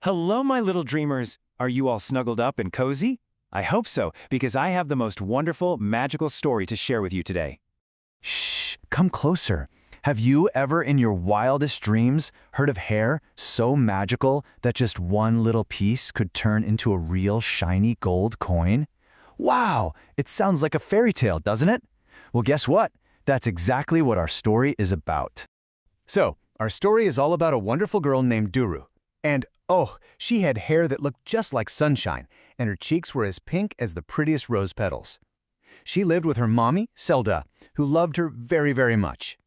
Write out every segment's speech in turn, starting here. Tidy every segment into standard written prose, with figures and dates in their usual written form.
Hello, my little dreamers. Are you all snuggled up and cozy? I hope so, because I have the most wonderful, magical story to share with you today. Shh, come closer. Have you ever in your wildest dreams heard of hair so magical that just one little piece could turn into a real shiny gold coin? Wow, it sounds like a fairy tale, doesn't it? Well, guess what? That's exactly what our story is about. So, our story is all about a wonderful girl named Duru. And, oh, she had hair that looked just like sunshine, and her cheeks were as pink as the prettiest rose petals. She lived with her mommy, Selda, who loved her very, very much.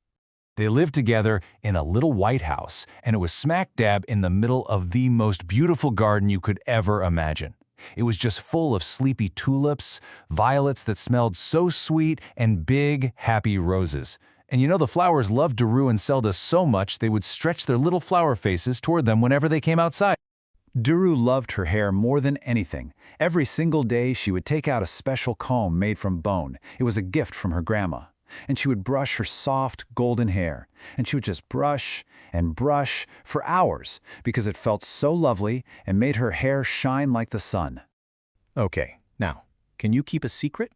They lived together in a little white house, and it was smack dab in the middle of the most beautiful garden you could ever imagine. It was just full of sleepy tulips, violets that smelled so sweet, and big, happy roses. And you know the flowers loved Duru and Selda so much they would stretch their little flower faces toward them whenever they came outside. Duru loved her hair more than anything. Every single day she would take out a special comb made from bone. It was a gift from her grandma. And she would brush her soft, golden hair. And she would just brush and brush for hours because it felt so lovely and made her hair shine like the sun. Okay, now, can you keep a secret?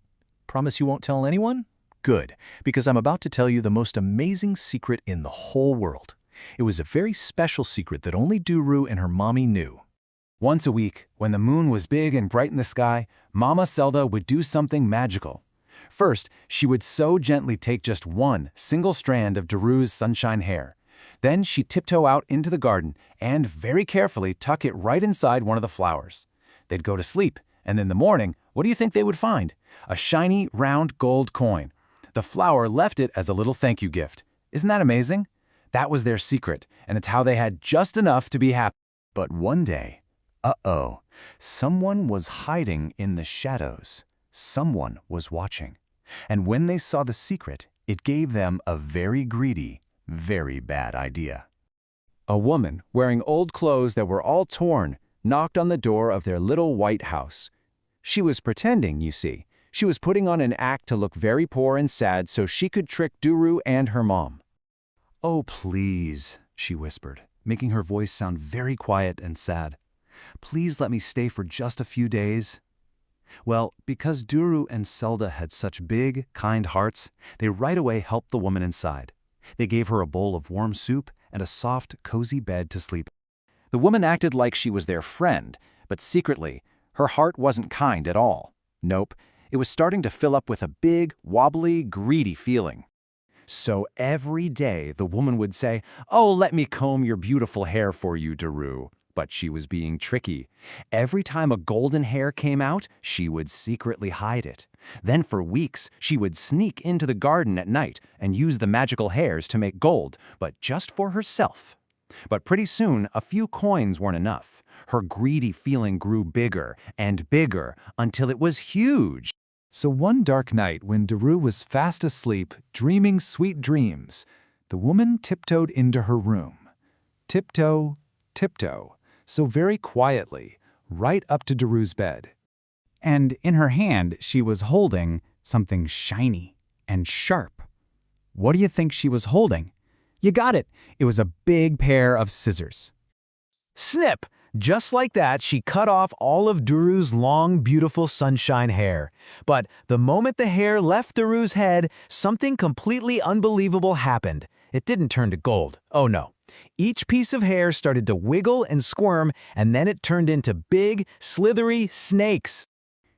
Promise you won't tell anyone? Good, because I'm about to tell you the most amazing secret in the whole world. It was a very special secret that only Duru and her mommy knew. Once a week, when the moon was big and bright in the sky, Mama Selda would do something magical. First, she would so gently take just one single strand of Duru's sunshine hair. Then she'd tiptoe out into the garden and very carefully tuck it right inside one of the flowers. They'd go to sleep, and in the morning, what do you think they would find? A shiny, round gold coin. The flower left it as a little thank you gift. Isn't that amazing? That was their secret, and it's how they had just enough to be happy. But one day, someone was hiding in the shadows. Someone was watching. And when they saw the secret, it gave them a very greedy, very bad idea. A woman, wearing old clothes that were all torn, knocked on the door of their little white house. She was pretending, you see. She was putting on an act to look very poor and sad so she could trick Duru and her mom. "Oh, please," she whispered, making her voice sound very quiet and sad. "Please let me stay for just a few days." Well, because Duru and Selda had such big, kind hearts, they right away helped the woman inside. They gave her a bowl of warm soup and a soft, cozy bed to sleep in. The woman acted like she was their friend, but secretly, her heart wasn't kind at all. Nope, it was starting to fill up with a big, wobbly, greedy feeling. So every day the woman would say, "Oh, let me comb your beautiful hair for you, Duru." But she was being tricky. Every time a golden hair came out, she would secretly hide it. Then for weeks, she would sneak into the garden at night and use the magical hairs to make gold, but just for herself. But pretty soon, a few coins weren't enough. Her greedy feeling grew bigger and bigger until it was huge. So one dark night when Duru was fast asleep, dreaming sweet dreams, the woman tiptoed into her room. Tiptoe, tiptoe. So very quietly, right up to Duru's bed. And in her hand, she was holding something shiny and sharp. What do you think she was holding? You got it! It was a big pair of scissors. Snip! Just like that, she cut off all of Duru's long, beautiful sunshine hair. But the moment the hair left Duru's head, something completely unbelievable happened. It didn't turn to gold. Oh no. Each piece of hair started to wiggle and squirm, and then it turned into big, slithery snakes.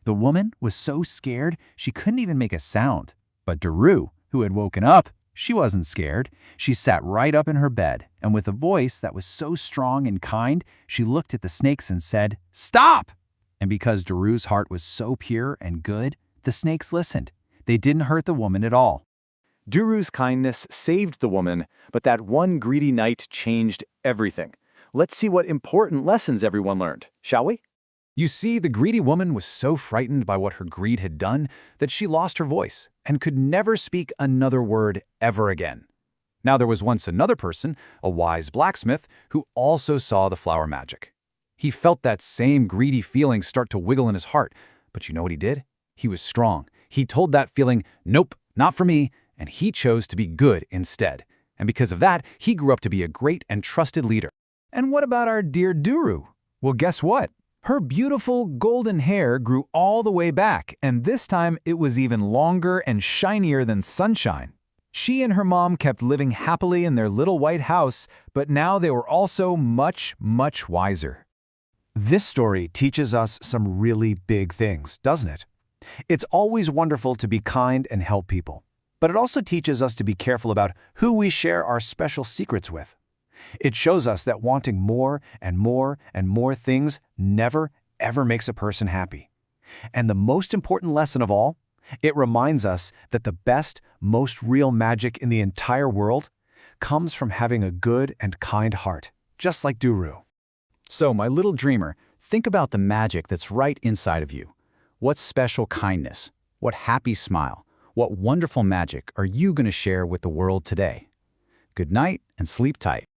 The woman was so scared she couldn't even make a sound. But Duru, who had woken up, she wasn't scared. She sat right up in her bed, and with a voice that was so strong and kind, she looked at the snakes and said, "Stop!" And because Duru's heart was so pure and good, the snakes listened. They didn't hurt the woman at all. Duru's kindness saved the woman, but that one greedy night changed everything. Let's see what important lessons everyone learned, shall we? You see, the greedy woman was so frightened by what her greed had done that she lost her voice and could never speak another word ever again. Now there was once another person, a wise blacksmith, who also saw the flower magic. He felt that same greedy feeling start to wiggle in his heart, but you know what he did? He was strong. He told that feeling, "Nope, not for me," and he chose to be good instead. And because of that, he grew up to be a great and trusted leader. And what about our dear Duru? Well, guess what? Her beautiful golden hair grew all the way back, and this time it was even longer and shinier than sunshine. She and her mom kept living happily in their little white house, but now they were also much, much wiser. This story teaches us some really big things, doesn't it? It's always wonderful to be kind and help people, but it also teaches us to be careful about who we share our special secrets with. It shows us that wanting more and more and more things never, ever makes a person happy. And the most important lesson of all, it reminds us that the best, most real magic in the entire world comes from having a good and kind heart, just like Duru. So, my little dreamer, think about the magic that's right inside of you. What special kindness, what happy smile, what wonderful magic are you going to share with the world today? Good night and sleep tight.